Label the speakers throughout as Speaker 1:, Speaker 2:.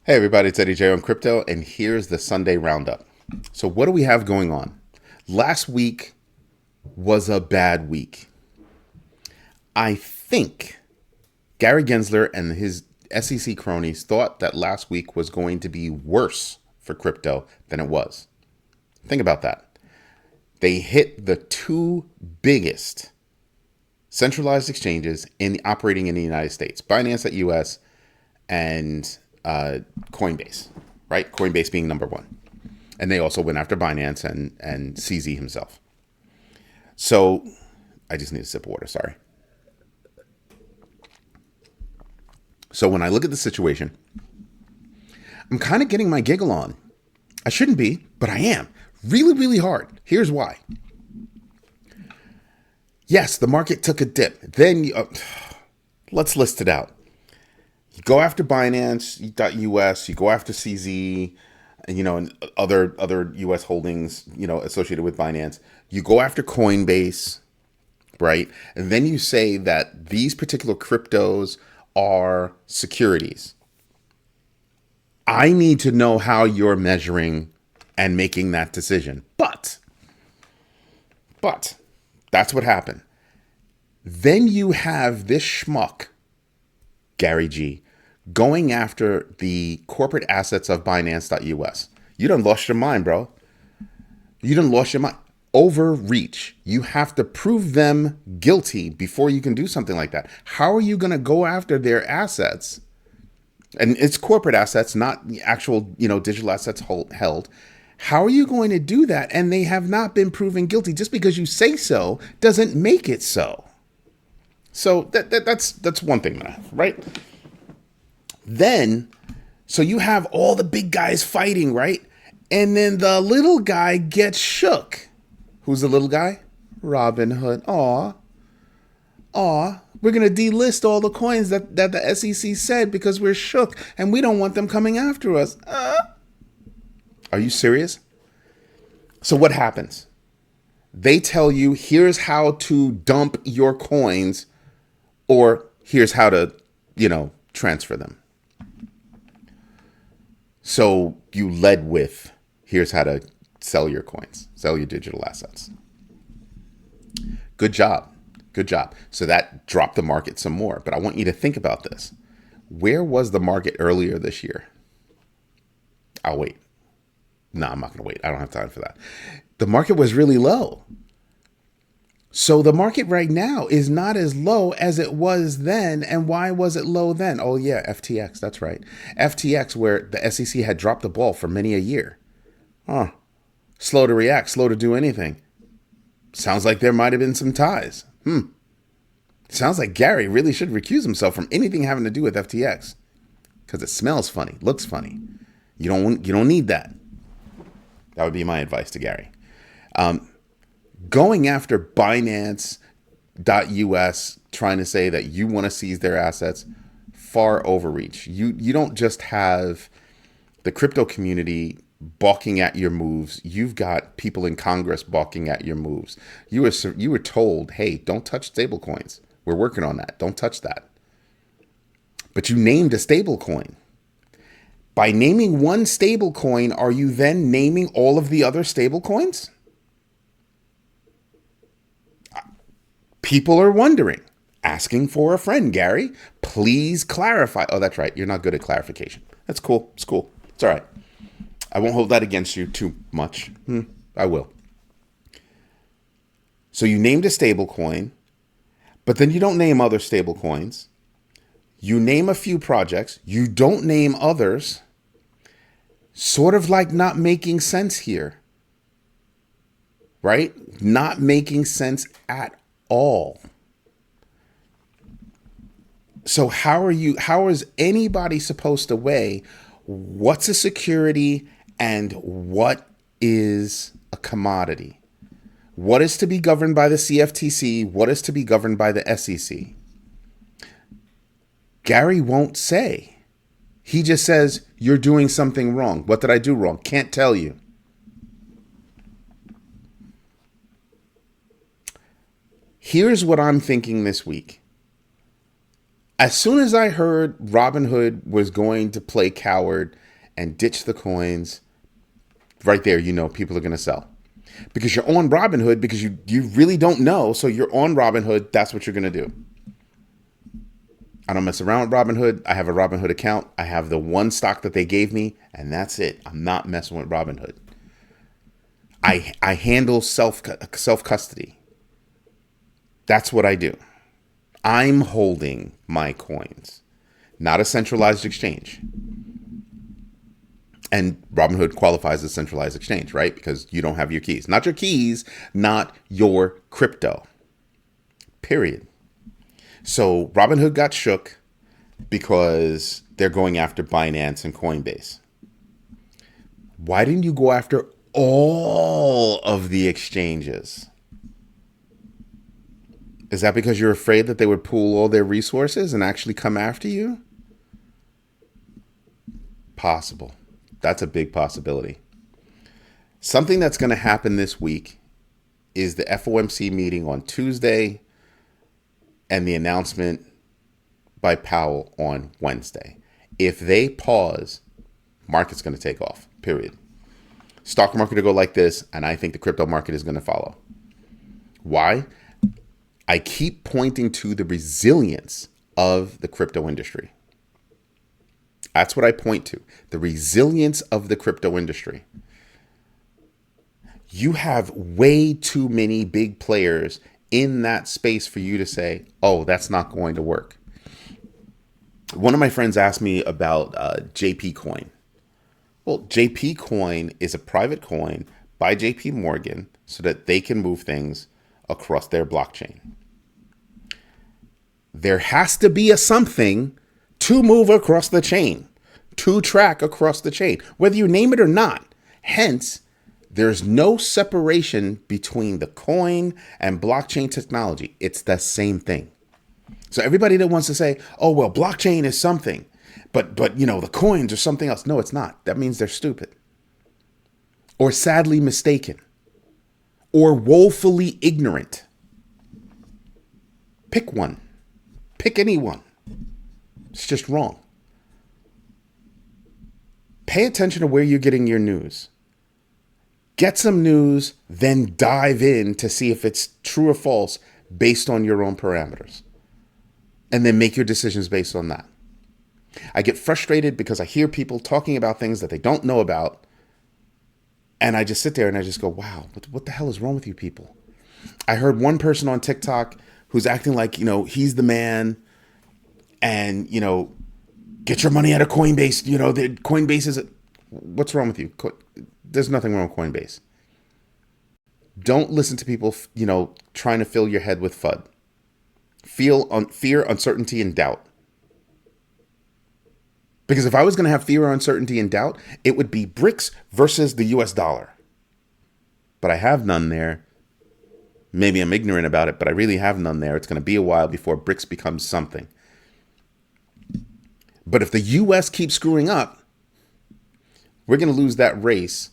Speaker 1: Hey everybody, it's Eddie J on Crypto, and here's the Sunday Roundup. So what do we have going on? Last week was a bad week. I think Gary Gensler and his SEC cronies thought that last week was going to be worse for crypto than it was. Think about that. They hit the two biggest centralized exchanges operating in the United States, Binance at US and Coinbase, right? Coinbase being number one. And they also went after Binance and CZ himself. So I just need a sip of water, sorry. So when I look at the situation, I'm kind of getting my giggle on. I shouldn't be, but I am. Really, really hard. Here's why. Yes, the market took a dip. Then let's list it out. You go after Binance.us, you go after CZ, and other US holdings, associated with Binance. You go after Coinbase, right? And then you say that these particular cryptos are securities. I need to know how you're measuring and making that decision. But that's what happened. Then you have this schmuck, Gary G, going after the corporate assets of Binance.us. You done lost your mind, bro. You done lost your mind. Overreach. You have to prove them guilty before you can do something like that. How are you going to go after their assets? And it's corporate assets, not the actual, digital assets held. How are you going to do that? And they have not been proven guilty. Just because you say so doesn't make it so. So that's one thing, right? Then, so you have all the big guys fighting, right? And then the little guy gets shook. Who's the little guy? Robinhood. We're going to delist all the coins that the SEC said because we're shook and we don't want them coming after us. Are you serious? So what happens? They tell you, here's how to dump your coins, or here's how to, transfer them. So you led with, here's how to sell your coins, sell your digital assets. Good job. Good job. So that dropped the market some more. But I want you to think about this. Where was the market earlier this year? I'll wait. No, I'm not going to wait. I don't have time for that. The market was really low. So the market right now is not as low as it was then. And why was it low then? Oh, yeah, FTX. That's right. FTX, where the SEC had dropped the ball for many a year. Slow to react, slow to do anything. Sounds like there might have been some ties. Sounds like Gary really should recuse himself from anything having to do with FTX. Because it smells funny, looks funny. You don't need that. That would be my advice to Gary. Going after Binance.us, trying to say that you want to seize their assets, far overreach. You don't just have the crypto community balking at your moves. You've got people in Congress balking at your moves. You were told, hey, don't touch stablecoins. We're working on that. Don't touch that. But you named a stablecoin. By naming one stablecoin, are you then naming all of the other stablecoins? People are wondering, asking for a friend, Gary. Please clarify. Oh, that's right. You're not good at clarification. That's cool. It's cool. It's all right. I won't hold that against you too much. I will. So you named a stablecoin, but then you don't name other stablecoins. You name a few projects. You don't name others. Sort of like not making sense here. Right? Not making sense at all. So how is anybody supposed to weigh what's a security and what is a commodity? What is to be governed by the CFTC? What is to be governed by the SEC? Gary won't say. He just says, you're doing something wrong. What did I do wrong? Can't tell you. Here's what I'm thinking this week. As soon as I heard Robinhood was going to play coward and ditch the coins, right there, people are going to sell. Because you're on Robinhood because you really don't know. So you're on Robinhood. That's what you're going to do. I don't mess around with Robinhood. I have a Robinhood account. I have the one stock that they gave me, and that's it. I'm not messing with Robinhood. I handle self custody. That's what I do. I'm holding my coins, not a centralized exchange. And Robinhood qualifies as centralized exchange, right? Because you don't have your keys. Not your keys, not your crypto. Period. So Robinhood got shook because they're going after Binance and Coinbase. Why didn't you go after all of the exchanges? Is that because you're afraid that they would pool all their resources and actually come after you? Possible. That's a big possibility. Something that's going to happen this week is the FOMC meeting on Tuesday and the announcement by Powell on Wednesday. If they pause, market's going to take off, period. Stock market will go like this, and I think the crypto market is going to follow. Why? I keep pointing to the resilience of the crypto industry. That's what I point to. The resilience of the crypto industry. You have way too many big players in that space for you to say, oh, that's not going to work. One of my friends asked me about JP Coin. Well, JP Coin is a private coin by JP Morgan so that they can move things across their blockchain. There has to be a something to move across the chain, to track across the chain, whether you name it or not. Hence, there's no separation between the coin and blockchain technology. It's the same thing. So everybody that wants to say, oh, well, blockchain is something, but the coins are something else. No, it's not. That means they're stupid or sadly mistaken or woefully ignorant. Pick one. Pick any one. It's just wrong. Pay attention to where you're getting your news. Get some news, then dive in to see if it's true or false based on your own parameters. And then make your decisions based on that. I get frustrated because I hear people talking about things that they don't know about. And I just sit there and I just go, wow, what the hell is wrong with you people? I heard one person on TikTok who's acting like, he's the man and, get your money out of Coinbase. The Coinbase is, what's wrong with you? There's nothing wrong with Coinbase. Don't listen to people, trying to fill your head with FUD. Fear, uncertainty, and doubt. Because if I was going to have fear, uncertainty, and doubt, it would be BRICS versus the US dollar. But I have none there. Maybe I'm ignorant about it, but I really have none there. It's going to be a while before BRICS becomes something. But if the US keeps screwing up, we're going to lose that race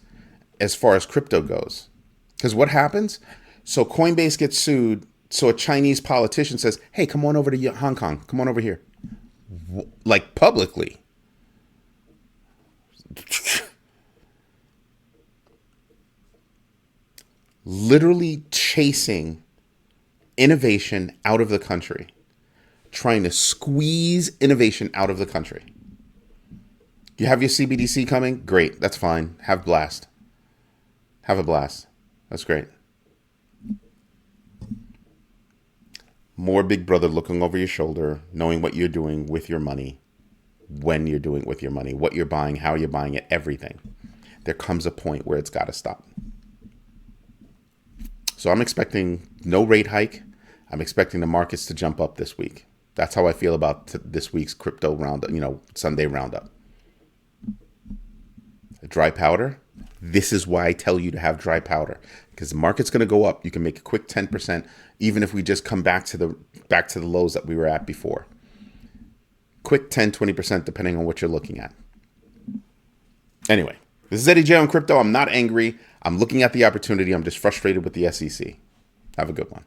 Speaker 1: as far as crypto goes. Because what happens? So Coinbase gets sued. So a Chinese politician says, hey, come on over to Hong Kong. Come on over here. Like publicly. Literally chasing innovation out of the country. Trying to squeeze innovation out of the country. You have your CBDC coming? Great. That's fine. Have a blast. Have a blast. That's great. More Big Brother looking over your shoulder, knowing what you're doing with your money, when you're doing it with your money, what you're buying, how you're buying it, everything. There comes a point where it's got to stop. So I'm expecting no rate hike. I'm expecting the markets to jump up this week. That's how I feel about this week's crypto roundup, Sunday roundup. Dry powder. This is why I tell you to have dry powder, because the market's going to go up. You can make a quick 10%, even if we just come back to the lows that we were at before. Quick 10, 20%, depending on what you're looking at. Anyway, this is Eddie J on crypto. I'm not angry. I'm looking at the opportunity. I'm just frustrated with the SEC. Have a good one.